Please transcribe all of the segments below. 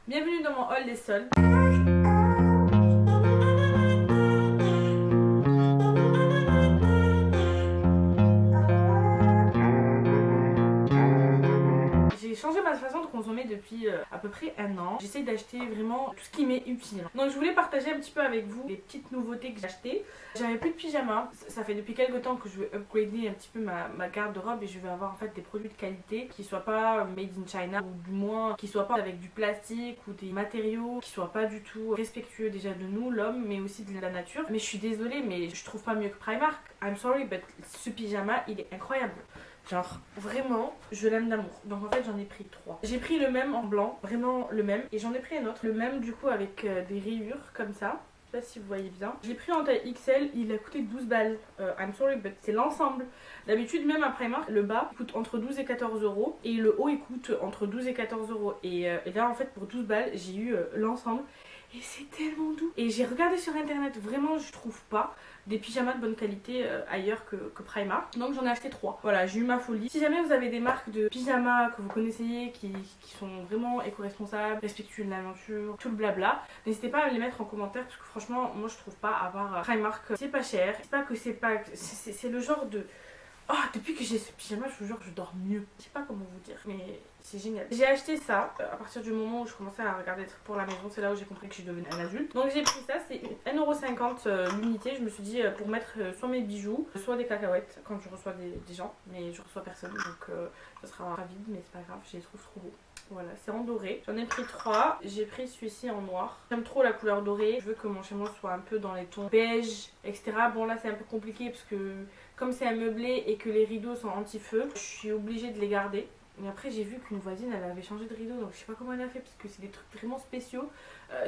Bienvenue dans mon hall des soldes. J'ai changé ma façon de consommer depuis à peu près un an. J'essaye d'acheter vraiment tout ce qui m'est utile. Donc je voulais partager un petit peu avec vous les petites nouveautés que j'ai achetées. J'avais plus de pyjama. Ça fait depuis quelques temps que je veux upgrader un petit peu ma garde-robe et je veux avoir en fait des produits de qualité qui soient pas made in China ou du moins qui soient pas avec du plastique ou des matériaux qui soient pas du tout respectueux déjà de nous, l'homme, mais aussi de la nature. Mais je suis désolée, mais je trouve pas mieux que Primark. I'm sorry, but ce pyjama il est incroyable. Genre, vraiment, je l'aime d'amour. Donc en fait, j'en ai pris 3. J'ai pris le même en blanc, vraiment le même. Et j'en ai pris un autre, le même du coup avec des rayures comme ça. Je sais pas si vous voyez bien. J'ai pris en taille XL, il a coûté 12 balles. I'm sorry, but c'est l'ensemble. D'habitude, même à Primark, le bas coûte entre 12 et 14 euros. Et le haut, il coûte entre 12 et 14 euros. Et là, en fait, pour 12 balles, j'ai eu l'ensemble. Et c'est tellement doux. Et j'ai regardé sur internet, vraiment, je trouve pas des pyjamas de bonne qualité ailleurs que Primark. Donc j'en ai acheté 3. Voilà, j'ai eu ma folie. Si jamais vous avez des marques de pyjamas que vous connaissez qui sont vraiment éco-responsables, respectueux de la nature, tout le blabla, n'hésitez pas à me les mettre en commentaire parce que franchement, moi je trouve pas avoir Primark, c'est pas cher. C'est pas que c'est pas. C'est le genre de. Oh, depuis que j'ai ce pyjama, je vous jure, je dors mieux. Je sais pas comment vous dire, mais c'est génial. J'ai acheté ça à partir du moment où je commençais à regarder des trucs pour la maison. C'est là où j'ai compris que je suis devenue un adulte. Donc j'ai pris ça, c'est 1,50€ l'unité. Je me suis dit pour mettre soit mes bijoux, soit des cacahuètes quand je reçois des gens. Mais je reçois personne, donc ça sera vide, mais c'est pas grave, je les trouve trop beaux. Voilà, c'est en doré. J'en ai pris 3. J'ai pris celui-ci en noir. J'aime trop la couleur dorée. Je veux que mon chez moi soit un peu dans les tons beige, etc. Bon là c'est un peu compliqué parce que comme c'est un meublé et que les rideaux sont anti-feu, je suis obligée de les garder. Mais après j'ai vu qu'une voisine elle avait changé de rideau, donc je sais pas comment elle a fait parce que c'est des trucs vraiment spéciaux.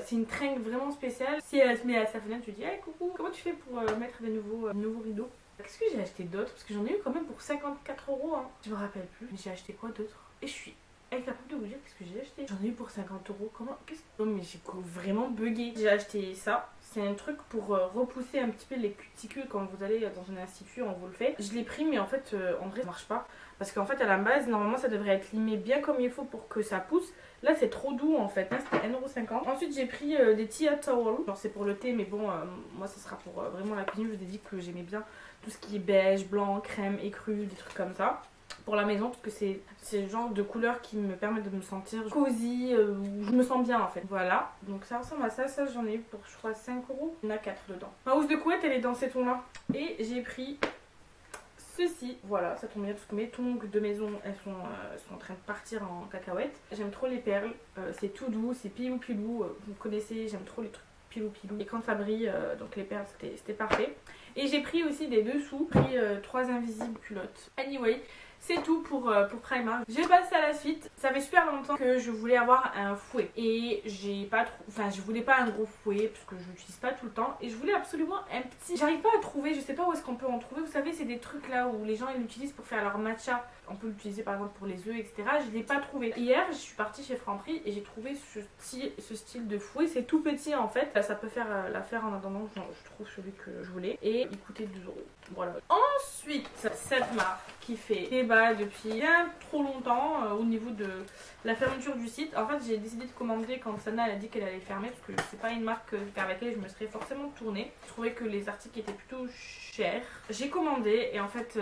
C'est une tringle vraiment spéciale. Si elle se met à sa fenêtre, je lui dis hey, coucou, comment tu fais pour mettre des nouveaux rideaux? Qu'est-ce que j'ai acheté d'autre? Parce que j'en ai eu quand même pour 54 euros. Hein. Je me rappelle plus. Mais j'ai acheté quoi d'autre? Et je suis incapable de vous dire qu'est-ce que j'ai acheté. J'en ai eu pour 50 euros. Comment? Oh, mais j'ai vraiment bugué. J'ai acheté ça. C'est un truc pour repousser un petit peu les cuticules quand vous allez dans un institut, on vous le fait. Je l'ai pris, mais en fait, en vrai, ça marche pas. Parce qu'en fait, à la base, normalement, ça devrait être limé bien comme il faut pour que ça pousse. Là, c'est trop doux en fait. Là, c'était 1,50€. Ensuite, j'ai pris des tea towels. Genre, c'est pour le thé, mais bon, moi, ça sera pour vraiment la cuisine. Je vous ai dit que j'aimais bien tout ce qui est beige, blanc, crème, écru, des trucs comme ça. Pour la maison parce que c'est le genre de couleur qui me permet de me sentir cosy, où je me sens bien en fait. Voilà, donc ça ressemble à ça. Ça j'en ai eu pour je crois 5 euros. Il y en a 4 dedans. Ma housse de couette elle est dans ces tons là. Et j'ai pris ceci, voilà, ça tombe bien parce que mes tongs de maison elles sont en train de partir en cacahuètes. J'aime trop les perles, c'est tout doux, c'est pilou pilou, vous connaissez, j'aime trop les trucs pilou pilou. Et quand ça brille, donc les perles c'était parfait. Et j'ai pris aussi des dessous, j'ai pris 3 invisibles culottes. Anyway, c'est tout pour Primark. Je vais passer à la suite. Ça fait super longtemps que je voulais avoir un fouet. Et j'ai pas trop. Enfin, je voulais pas un gros fouet parce que je l'utilise pas tout le temps. Et je voulais absolument un petit. J'arrive pas à trouver, je sais pas où est-ce qu'on peut en trouver. Vous savez, c'est des trucs là où les gens ils l'utilisent pour faire leur matcha. On peut l'utiliser par exemple pour les œufs, etc. Je l'ai pas trouvé. Hier, je suis partie chez Franprix et j'ai trouvé ce style de fouet. C'est tout petit en fait. Ça peut faire l'affaire en attendant que je trouve celui que je voulais. Et il coûtait 2 euros. Voilà. Ensuite, cette marque qui fait débat depuis bien trop longtemps au niveau de la fermeture du site. En fait, j'ai décidé de commander quand Sana elle a dit qu'elle allait fermer parce que c'est pas une marque vers laquelle je me serais forcément tournée. Je trouvais que les articles étaient plutôt chers. J'ai commandé et en fait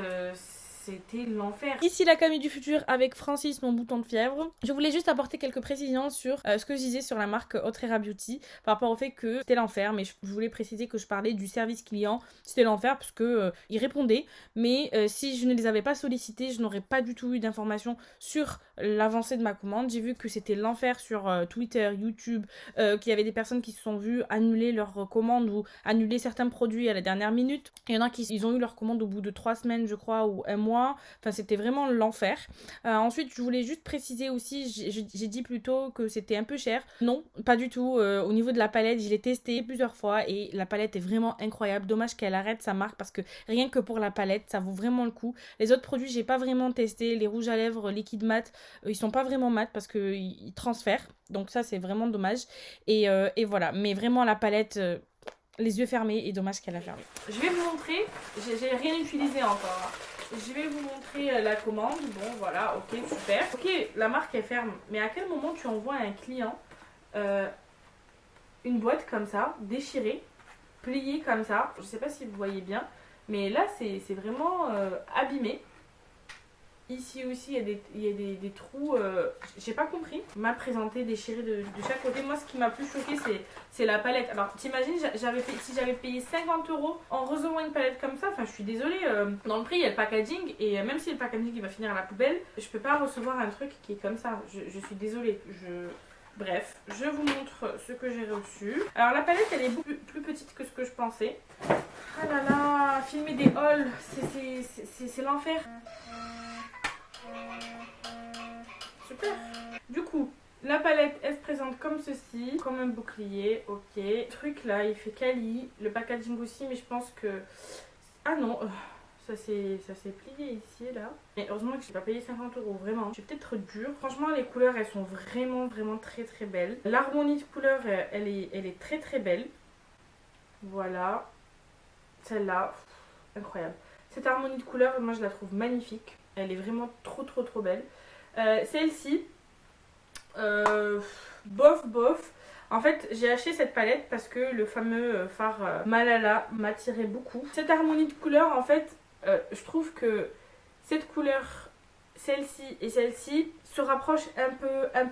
c'était l'enfer. Ici la Camille du futur avec Francis, mon bouton de fièvre. Je voulais juste apporter quelques précisions sur ce que je disais sur la marque Otrera Beauty par rapport au fait que c'était l'enfer, mais je voulais préciser que je parlais du service client. C'était l'enfer parce que ils répondaient, mais si je ne les avais pas sollicités, je n'aurais pas du tout eu d'informations sur l'avancée de ma commande. J'ai vu que c'était l'enfer sur Twitter, YouTube, qu'il y avait des personnes qui se sont vues annuler leur commande ou annuler certains produits à la dernière minute. Il y en a qui ils ont eu leur commande au bout de 3 semaines, je crois, ou un mois. Enfin, c'était vraiment l'enfer. Ensuite, je voulais juste préciser aussi, j'ai dit plutôt que c'était un peu cher. Non, pas du tout. Au niveau de la palette, je l'ai testé plusieurs fois et la palette est vraiment incroyable. Dommage qu'elle arrête sa marque parce que rien que pour la palette, ça vaut vraiment le coup. Les autres produits, j'ai pas vraiment testé. Les rouges à lèvres liquide mat, ils sont pas vraiment mat parce qu'ils transfèrent. Donc ça, c'est vraiment dommage. Et voilà. Mais vraiment, la palette... les yeux fermés et dommage qu'elle a fermé. Je vais vous montrer, j'ai rien utilisé encore. Je vais vous montrer la commande. Bon voilà, ok, super. Ok, la marque elle ferme, mais à quel moment tu envoies à un client euh, une boîte comme ça, déchirée, pliée comme ça. Je sais pas si vous voyez bien, mais là c'est vraiment abîmé. Ici aussi il y a des trous, j'ai pas compris. M'a présenté déchiré de chaque côté. Moi ce qui m'a plus choqué c'est la palette. Alors t'imagines, si j'avais payé 50 € en recevant une palette comme ça, enfin je suis désolée, dans le prix il y a le packaging et même si le packaging il va finir à la poubelle, je peux pas recevoir un truc qui est comme ça. Je suis désolée. Bref, je vous montre ce que j'ai reçu. Alors la palette elle est beaucoup plus petite que ce que je pensais. Ah là là, filmer des hauls, c'est l'enfer. Super. Du coup, la palette elle se présente comme ceci, comme un bouclier, ok. Le truc là, il fait quali, le packaging aussi, mais je pense que... Ah non, ça s'est plié ici là. Mais heureusement que j'ai pas payé 50 €, vraiment. Je suis peut-être dure. Franchement, les couleurs elles sont vraiment très très belles. L'harmonie de couleurs elle est très très belle. Voilà. Celle-là, incroyable. Cette harmonie de couleurs, moi je la trouve magnifique. Elle est vraiment trop belle. Celle-ci, bof. En fait, j'ai acheté cette palette parce que le fameux fard Malala m'attirait beaucoup. Cette harmonie de couleurs, en fait, je trouve que cette couleur, celle-ci et celle-ci se rapprochent un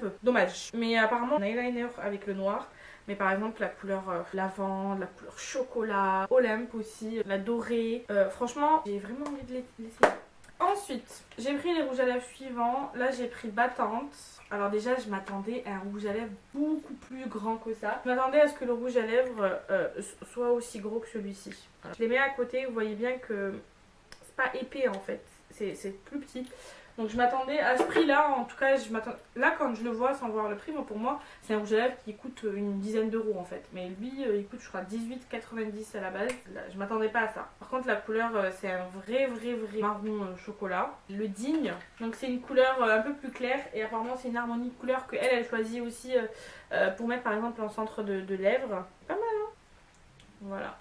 peu. Dommage. Mais apparemment, un eyeliner avec le noir. Mais par exemple, la couleur lavande, la couleur chocolat, Olympe aussi, la dorée. Franchement, j'ai vraiment envie de l'essayer. Ensuite, j'ai pris les rouges à lèvres suivants. Là, j'ai pris Battante. Alors déjà, je m'attendais à un rouge à lèvres beaucoup plus grand que ça. Je m'attendais à ce que le rouge à lèvres soit aussi gros que celui-ci. Voilà. Je les mets à côté, vous voyez bien que c'est pas épais en fait. C'est plus petit. Donc je m'attendais à ce prix-là. En tout cas, là quand je le vois sans voir le prix, pour moi, c'est un rouge à lèvres qui coûte une dizaine d'euros en fait. Mais lui, il coûte je crois 18,90 à la base. Là, je m'attendais pas à ça. Par contre, la couleur, c'est un vrai marron chocolat. Le Digne. Donc c'est une couleur un peu plus claire. Et apparemment, c'est une harmonie de couleurs que elle choisit aussi pour mettre par exemple en centre de lèvres. Pas mal, hein? Voilà.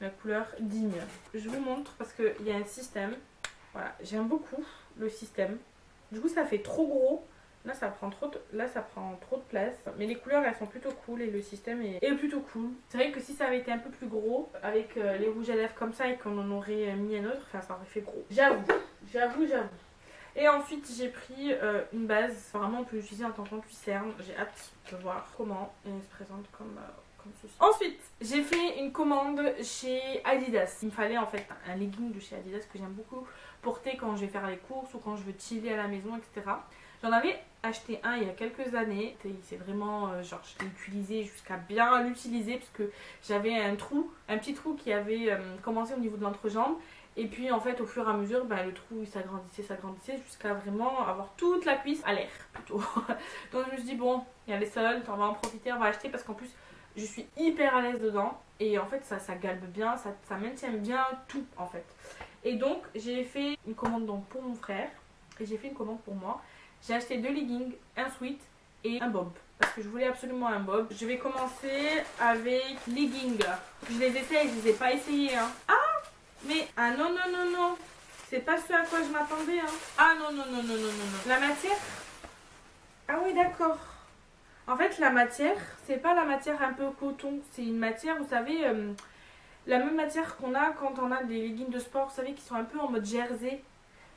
La couleur Digne. Je vous montre parce qu'il y a un système. Voilà, j'aime beaucoup le système. Du coup, ça fait trop gros. Là, ça prend trop de place. Mais les couleurs, elles sont plutôt cool et le système est plutôt cool. C'est vrai que si ça avait été un peu plus gros, avec les rouges à lèvres comme ça et qu'on en aurait mis un autre, enfin, ça aurait fait gros. J'avoue. Et ensuite, j'ai pris une base. Vraiment, on peut l'utiliser en tant qu'anti-cerne. J'ai hâte de voir comment elle se présente comme ceci. Ensuite, j'ai fait une commande chez Adidas. Il me fallait en fait un legging de chez Adidas que j'aime beaucoup porter quand je vais faire les courses ou quand je veux chiller à la maison, etc. J'en avais acheté un il y a quelques années. C'est vraiment, genre, je l'ai utilisé jusqu'à bien l'utiliser parce que j'avais un petit trou qui avait commencé au niveau de l'entrejambe. Et puis en fait au fur et à mesure le trou il s'agrandissait jusqu'à vraiment avoir toute la cuisse à l'air plutôt. Donc je me suis dit bon, il y a les soldes, on va en profiter, on va acheter parce qu'en plus je suis hyper à l'aise dedans. Et en fait ça galbe bien, ça maintient bien tout en fait. Et donc j'ai fait une commande donc pour mon frère et j'ai fait une commande pour moi. J'ai acheté 2 leggings, un sweat et un bob. Parce que je voulais absolument un bob. Je vais commencer avec leggings. Je les essaye, je les ai pas essayés hein. Mais, ah non, c'est pas ce à quoi je m'attendais, hein. Ah non. La matière? Ah oui, d'accord. En fait, la matière, c'est pas la matière un peu coton. C'est une matière, vous savez, la même matière qu'on a quand on a des leggings de sport, vous savez, qui sont un peu en mode jersey.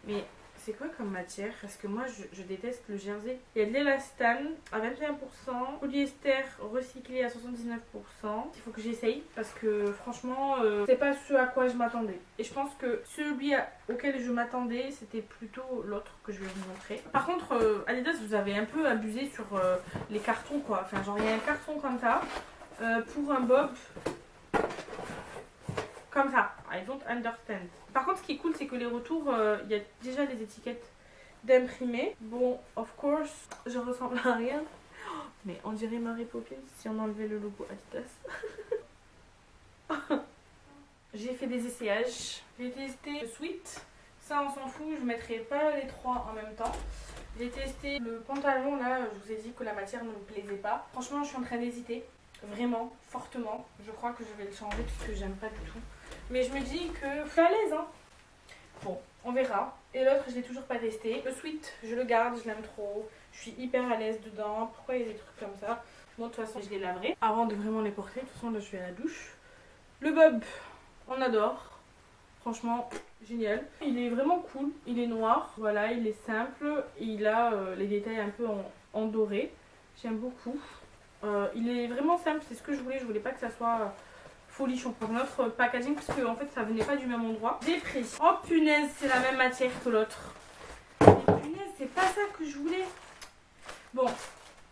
Mais c'est quoi comme matière? Parce que moi, je déteste le jersey. Il y a de l'élastane à 21%, polyester recyclé à 79%. Il faut que j'essaye parce que franchement, c'est pas ce à quoi je m'attendais. Et je pense que celui auquel je m'attendais, c'était plutôt l'autre que je vais vous montrer. Par contre, Adidas, vous avez un peu abusé sur les cartons, quoi. Enfin, genre, il y a un carton comme ça pour un bob. Comme ça, I don't understand. Par contre, ce qui est cool, c'est que les retours, il y a déjà les étiquettes d'imprimés. Bon, of course, je ressemble à rien. Mais on dirait Mary Poppins si on enlevait le logo Adidas. J'ai fait des essayages. J'ai testé le sweat. Ça, on s'en fout, je ne mettrai pas les trois en même temps. J'ai testé le pantalon, là, je vous ai dit que la matière ne me plaisait pas. Franchement, je suis en train d'hésiter. Vraiment, fortement. Je crois que je vais le changer parce que j'aime pas du tout. Mais je me dis que je suis à l'aise, hein. Bon, on verra. Et l'autre, je l'ai toujours pas testé. Le sweat, je le garde, je l'aime trop. Je suis hyper à l'aise dedans. Pourquoi il y a des trucs comme ça? Bon, de toute façon, je les laverai avant de vraiment les porter. De toute façon, là, je vais à la douche. Le bob, on adore. Franchement, génial. Il est vraiment cool. Il est noir. Voilà, il est simple. Il a les détails un peu en doré. J'aime beaucoup. Il est vraiment simple. C'est ce que je voulais. Je voulais pas que ça soit folichon pour notre packaging parce que en fait, ça venait pas du même endroit. J'ai pris. Oh punaise, c'est la même matière que l'autre. Punaise, c'est pas ça que je voulais. Bon,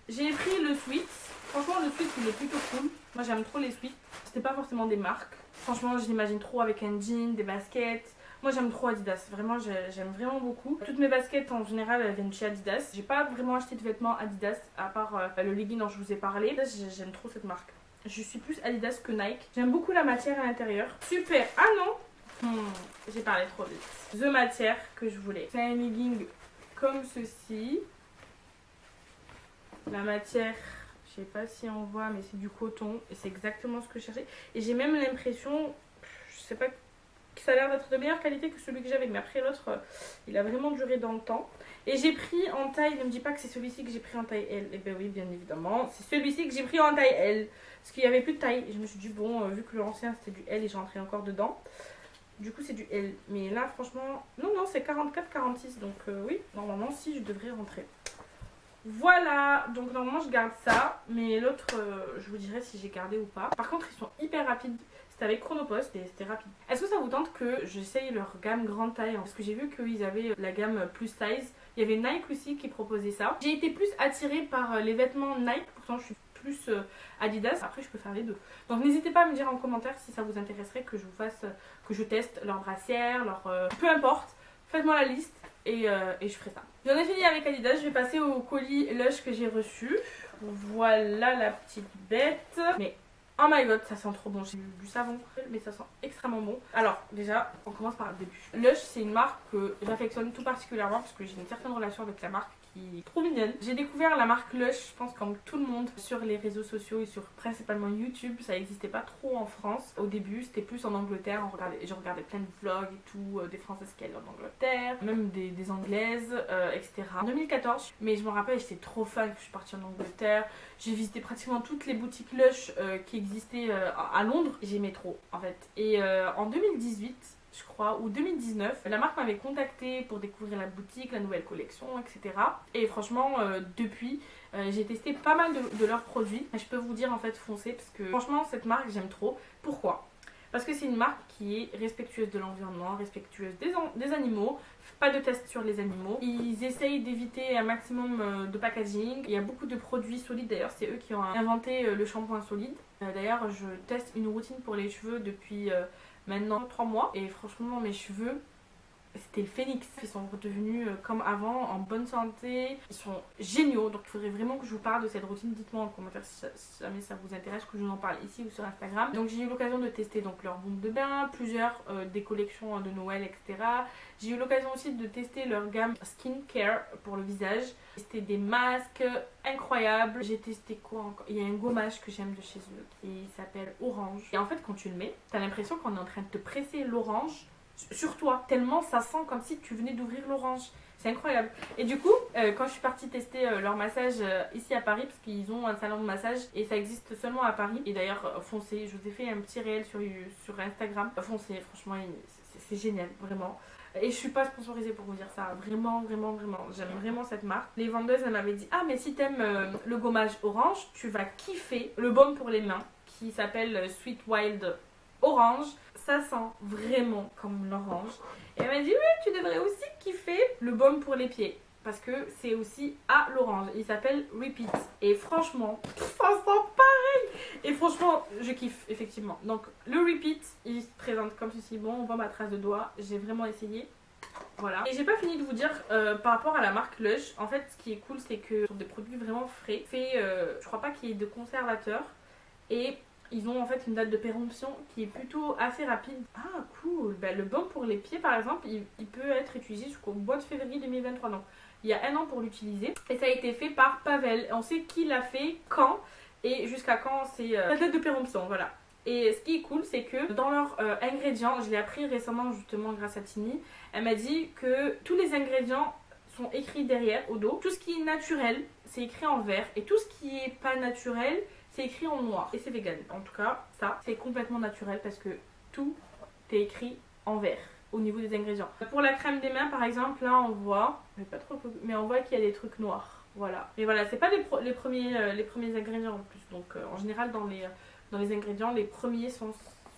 j'ai pris le sweat. Franchement, le sweat, il est plutôt cool. Moi, j'aime trop les sweats. C'était pas forcément des marques. Franchement, je l'imagine trop avec un jean, des baskets. Moi, j'aime trop Adidas. Vraiment, j'aime vraiment beaucoup. Toutes mes baskets, en général, elles viennent chez Adidas. J'ai pas vraiment acheté de vêtements Adidas, à part le legging dont je vous ai parlé. J'aime trop cette marque. Je suis plus Adidas que Nike. J'aime beaucoup la matière à l'intérieur. Super. Ah non, j'ai parlé trop vite. The matière que je voulais. C'est un legging comme ceci. La matière, je sais pas si on voit, mais c'est du coton. Et c'est exactement ce que je cherchais. Et j'ai même l'impression, je sais pas, que ça a l'air d'être de meilleure qualité que celui que j'avais. Mais après l'autre, il a vraiment duré dans le temps. Et j'ai pris en taille, ne me dis pas que c'est celui-ci que j'ai pris en taille L. Eh ben oui, bien évidemment. C'est celui-ci que j'ai pris en taille L. Parce qu'il n'y avait plus de taille. Et je me suis dit, bon, vu que l'ancien c'était du L et j'ai rentré encore dedans. Du coup, c'est du L. Mais là, franchement, non, c'est 44-46. Donc oui, normalement, si, je devrais rentrer. Voilà, donc normalement je garde ça, mais l'autre je vous dirai si j'ai gardé ou pas. Par contre ils sont hyper rapides, c'était avec Chronopost et c'était rapide. Est-ce que ça vous tente que j'essaye leur gamme grande taille? Parce que j'ai vu qu'ils avaient la gamme plus size, il y avait Nike aussi qui proposait ça. J'ai été plus attirée par les vêtements Nike, pourtant je suis plus Adidas, après je peux faire les deux. Donc n'hésitez pas à me dire en commentaire si ça vous intéresserait que je vous fasse, que je teste leur brassière, leur... peu importe, faites-moi la liste. Et je ferai ça. J'en ai fini avec Adidas, je vais passer au colis Lush que j'ai reçu. Voilà la petite bête. Mais oh my god, ça sent trop bon. J'ai du savon, mais ça sent extrêmement bon. Alors déjà, on commence par le début. Lush, c'est une marque que j'affectionne tout particulièrement parce que j'ai une certaine relation avec la marque qui est trop mignonne. J'ai découvert la marque Lush, je pense comme tout le monde, sur les réseaux sociaux et sur principalement YouTube. Ça n'existait pas trop en France. Au début, c'était plus en Angleterre. Je regardais plein de vlogs et tout, des Françaises qui allaient en Angleterre, même des Anglaises, etc. En 2014, mais je me rappelle, j'étais trop fan que je suis partie en Angleterre. J'ai visité pratiquement toutes les boutiques Lush qui existaient à Londres. J'aimais trop en fait. Et en 2018, je crois, ou 2019, la marque m'avait contactée pour découvrir la boutique, la nouvelle collection, etc. Et franchement, depuis, j'ai testé pas mal de leurs produits. Et je peux vous dire en fait, foncez, parce que franchement, cette marque, j'aime trop. Pourquoi ? Parce que c'est une marque qui est respectueuse de l'environnement, respectueuse des animaux. Pas de tests sur les animaux. Ils essayent d'éviter un maximum de packaging. Il y a beaucoup de produits solides d'ailleurs. C'est eux qui ont inventé le shampoing solide. D'ailleurs, je teste une routine pour les cheveux depuis maintenant 3 mois. Et franchement, mes cheveux, c'était le phénix. Ils sont redevenus comme avant, en bonne santé. Ils sont géniaux. Donc il faudrait vraiment que je vous parle de cette routine. Dites-moi en commentaire si jamais ça vous intéresse, que je vous en parle ici ou sur Instagram. Donc j'ai eu l'occasion de tester donc leur baume de bain, plusieurs des collections de Noël, etc. J'ai eu l'occasion aussi de tester leur gamme skincare pour le visage. J'ai testé des masques incroyables. J'ai testé quoi encore? Il y a un gommage que j'aime de chez eux qui s'appelle Orange. Et en fait quand tu le mets, t'as l'impression qu'on est en train de te presser l'orange sur toi, tellement ça sent comme si tu venais d'ouvrir l'orange. C'est incroyable. Et du coup, quand je suis partie tester leur massage ici à Paris, parce qu'ils ont un salon de massage et ça existe seulement à Paris. Et d'ailleurs, foncez, je vous ai fait un petit réel sur Instagram. Foncez, franchement, c'est génial, vraiment. Et je suis pas sponsorisée pour vous dire ça, vraiment, j'aime vraiment cette marque. Les vendeuses, elles m'avaient dit, ah mais si t'aimes le gommage orange, tu vas kiffer le baume pour les mains qui s'appelle Sweet Wild Orange. Ça sent vraiment comme l'orange. Et elle m'a dit, oui, tu devrais aussi kiffer le baume pour les pieds. Parce que c'est aussi à l'orange. Il s'appelle Repeat. Et franchement, ça sent pareil. Et franchement, je kiffe, effectivement. Donc, le Repeat, il se présente comme ceci. Bon, on voit ma trace de doigt. J'ai vraiment essayé. Voilà. Et j'ai pas fini de vous dire par rapport à la marque Lush. En fait, ce qui est cool, c'est que ce sont des produits vraiment frais. Je crois pas qu'il y ait de conservateur. Et ils ont en fait une date de péremption qui est plutôt assez rapide. Ah cool, le baume pour les pieds par exemple, il peut être utilisé jusqu'au mois de février 2023. Donc il y a 1 an pour l'utiliser. Et ça a été fait par Pavel. On sait qui l'a fait, quand et jusqu'à quand c'est la date de péremption, voilà. Et ce qui est cool, c'est que dans leurs ingrédients, je l'ai appris récemment justement grâce à Tini, elle m'a dit que tous les ingrédients sont écrits derrière au dos. Tout ce qui est naturel, c'est écrit en vert. Et tout ce qui est pas naturel, c'est écrit en noir. Et c'est vegan. En tout cas, ça, c'est complètement naturel parce que tout est écrit en vert au niveau des ingrédients. Pour la crème des mains, par exemple, là, on voit, pas trop, mais on voit qu'il y a des trucs noirs. Voilà. Mais voilà, c'est pas les premiers ingrédients en plus. Donc, en général, dans les ingrédients, les premiers sont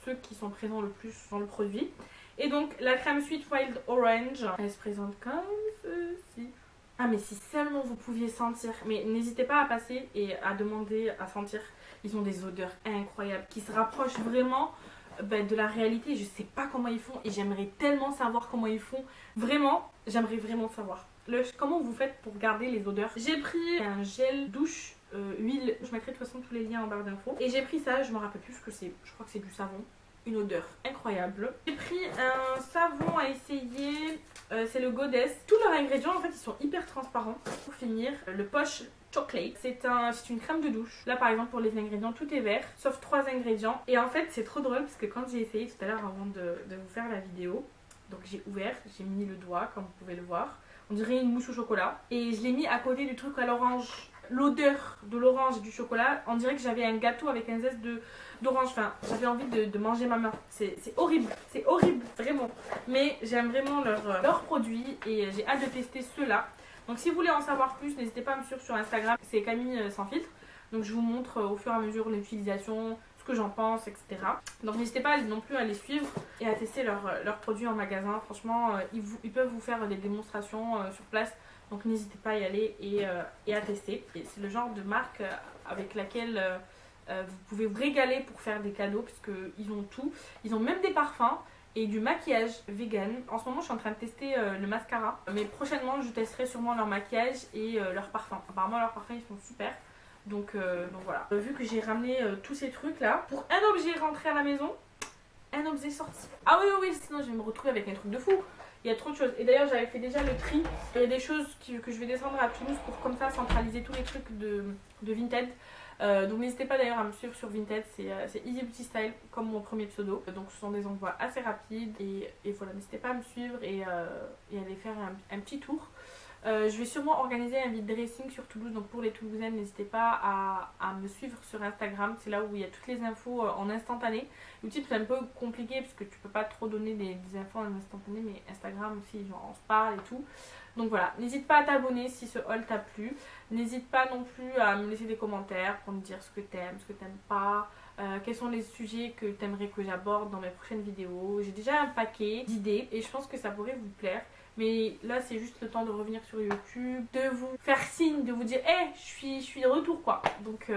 ceux qui sont présents le plus dans le produit. Et donc, la crème Sweet Wild Orange, elle se présente comme ceci. Ah, mais si seulement vous pouviez sentir. Mais n'hésitez pas à passer et à demander à sentir. Ils ont des odeurs incroyables qui se rapprochent vraiment de la réalité. Je sais pas comment ils font et j'aimerais tellement savoir comment ils font. Vraiment, j'aimerais vraiment savoir. Comment vous faites pour garder les odeurs? J'ai pris un gel douche huile. Je mettrai de toute façon tous les liens en barre d'infos. Et j'ai pris ça, je me rappelle plus ce que c'est. Je crois que c'est du savon. Une odeur incroyable. J'ai pris un savon à essayer, c'est le Goddess. Tous leurs ingrédients en fait ils sont hyper transparents. Pour finir, le Posh Chocolate, c'est une crème de douche. Là par exemple pour les ingrédients tout est vert, sauf 3 ingrédients. Et en fait c'est trop drôle parce que quand j'ai essayé tout à l'heure avant de vous faire la vidéo, donc j'ai ouvert, j'ai mis le doigt comme vous pouvez le voir. On dirait une mousse au chocolat. Et je l'ai mis à côté du truc à l'orange. L'odeur de l'orange et du chocolat, on dirait que j'avais un gâteau avec un zeste d'orange. Enfin, j'avais envie de manger ma main. C'est horrible, vraiment. Mais j'aime vraiment leurs produits et j'ai hâte de tester ceux-là. Donc si vous voulez en savoir plus, n'hésitez pas à me suivre sur Instagram. C'est Camille sans filtre. Donc je vous montre au fur et à mesure l'utilisation, ce que j'en pense, etc. Donc n'hésitez pas non plus à les suivre et à tester leurs produits en magasin. Franchement, ils peuvent vous faire des démonstrations sur place. Donc n'hésitez pas à y aller et à tester. C'est le genre de marque avec laquelle vous pouvez vous régaler pour faire des cadeaux parce qu'ils ont tout. Ils ont même des parfums et du maquillage vegan. En ce moment je suis en train de tester le mascara. Mais prochainement je testerai sûrement leur maquillage et leurs parfums. Apparemment leurs parfums ils sont super. Donc voilà. Vu que j'ai ramené tous ces trucs là, pour un objet rentré à la maison, un objet sorti. Ah oui, sinon je vais me retrouver avec un truc de fou. Il y a trop de choses. Et d'ailleurs, j'avais fait déjà le tri. Il y a des choses que je vais descendre à Toulouse pour comme ça centraliser tous les trucs de Vinted. Donc n'hésitez pas d'ailleurs à me suivre sur Vinted. C'est Easy Beauty Style comme mon premier pseudo. Donc ce sont des envois assez rapides. Et voilà, n'hésitez pas à me suivre et aller faire un petit tour. Je vais sûrement organiser un vide dressing sur Toulouse. Donc pour les Toulousaines, n'hésitez pas à me suivre sur Instagram. C'est là où il y a toutes les infos en instantané. YouTube c'est un peu compliqué parce que tu peux pas trop donner des infos en instantané. Mais Instagram aussi, genre on se parle et tout. Donc voilà, n'hésite pas à t'abonner si ce haul t'a plu. N'hésite pas non plus à me laisser des commentaires pour me dire ce que t'aimes, ce que t'aimes pas. Quels sont les sujets que t'aimerais que j'aborde dans mes prochaines vidéos. J'ai déjà un paquet d'idées et je pense que ça pourrait vous plaire. Mais là c'est juste le temps de revenir sur YouTube, de vous faire signe, de vous dire hey, je suis de retour quoi. Donc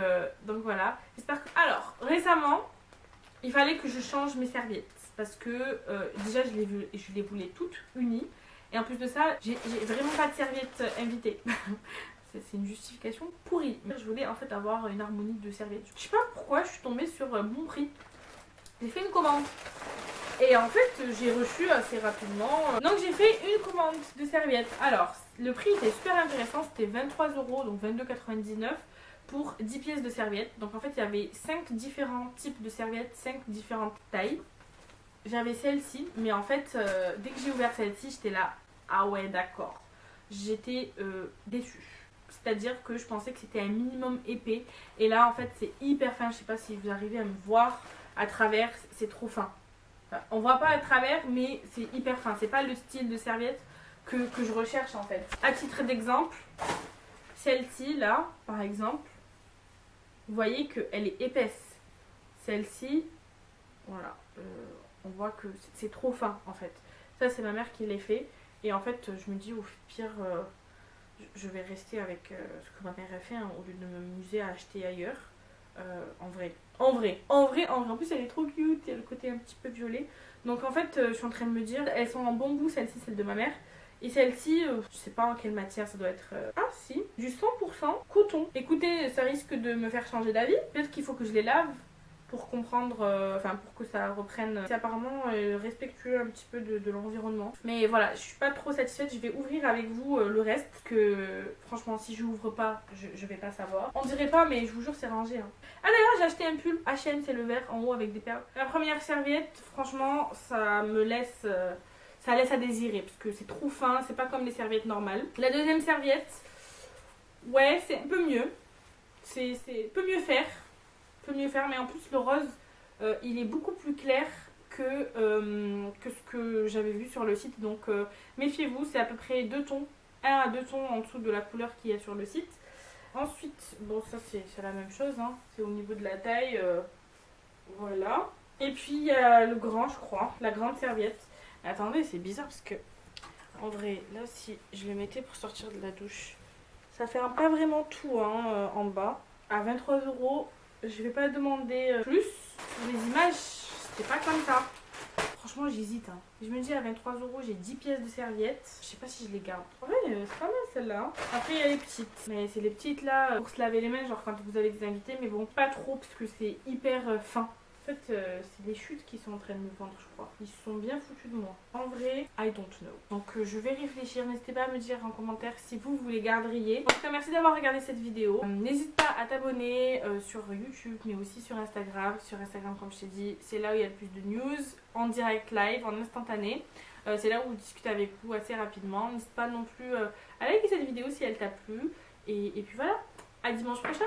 voilà, j'espère que... Alors, récemment, il fallait que je change mes serviettes. Parce que déjà je les voulais toutes unies. Et en plus de ça, j'ai vraiment pas de serviettes invitées. C'est une justification pourrie. Je voulais en fait avoir une harmonie de serviettes. Je sais pas pourquoi je suis tombée sur Bon Prix. J'ai fait une commande. Et en fait, j'ai reçu assez rapidement. Donc j'ai fait une commande de serviettes. Alors, le prix était super intéressant. C'était 23 €, donc 22,99 pour 10 pièces de serviettes. Donc en fait, il y avait 5 différents types de serviettes, 5 différentes tailles. J'avais celle-ci, mais en fait, dès que j'ai ouvert celle-ci, j'étais là. Ah ouais, d'accord. J'étais déçue. C'est-à-dire que je pensais que c'était un minimum épais. Et là, en fait, c'est hyper fin. Je sais pas si vous arrivez à me voir à travers. C'est trop fin. Enfin, on voit pas à travers, mais c'est hyper fin. C'est pas le style de serviette que je recherche, en fait. À titre d'exemple, celle-ci, là, par exemple, vous voyez qu'elle est épaisse. Celle-ci, voilà. On voit que c'est trop fin, en fait. Ça, c'est ma mère qui l'a fait. Et en fait, je me dis, au pire... je vais rester avec ce que ma mère a fait hein, au lieu de m'amuser à acheter ailleurs. En vrai. En plus, elle est trop cute. Il y a le côté un petit peu violet. Donc, en fait, je suis en train de me dire, elles sont en bambou, celle-ci, celle de ma mère. Et celle-ci, je sais pas en quelle matière ça doit être. Ah, si, du 100% coton. Écoutez, ça risque de me faire changer d'avis. Peut-être qu'il faut que je les lave pour comprendre, pour que ça reprenne. C'est apparemment respectueux un petit peu de l'environnement. Mais voilà, je suis pas trop satisfaite. Je vais ouvrir avec vous le reste. Que franchement, si je ouvre pas, je vais pas savoir. On dirait pas, mais je vous jure, c'est rangé. Hein. Ah d'ailleurs, j'ai acheté un pull H&M, c'est le vert en haut avec des perles. La première serviette, franchement, ça me laisse ça laisse à désirer parce que c'est trop fin, c'est pas comme les serviettes normales. La deuxième serviette, ouais, c'est un peu mieux. C'est peut mieux faire. Peut mieux faire, mais en plus le rose, il est beaucoup plus clair que ce que j'avais vu sur le site. Donc méfiez-vous, c'est à peu près 2 tons, 1 à 2 tons en dessous de la couleur qu'il y a sur le site. Ensuite, bon ça c'est la même chose, hein. C'est au niveau de la taille, voilà. Et puis il y a le grand, je crois, la grande serviette. Mais attendez, c'est bizarre parce que, en vrai, là si je le mettais pour sortir de la douche, ça fait pas vraiment tout hein, en bas. À 23 €, je vais pas demander plus. Sur les images, c'était pas comme ça. Franchement, j'hésite. Hein. Je me dis à 23 €, j'ai 10 pièces de serviettes. Je sais pas si je les garde. En vrai, c'est pas mal celle-là. Après, il y a les petites. Mais c'est les petites là pour se laver les mains, genre quand vous avez des invités. Mais bon, pas trop parce que c'est hyper fin. En fait, c'est les chutes qui sont en train de me vendre, je crois. Ils sont bien foutus de moi. En vrai, I don't know. Donc, je vais réfléchir. N'hésitez pas à me dire en commentaire si vous les garderiez. En tout cas, merci d'avoir regardé cette vidéo. N'hésite pas à t'abonner sur YouTube, mais aussi sur Instagram. Sur Instagram, comme je t'ai dit, c'est là où il y a le plus de news en direct live, en instantané. C'est là où je discute avec vous assez rapidement. N'hésite pas non plus à liker cette vidéo si elle t'a plu. Et puis voilà, à dimanche prochain.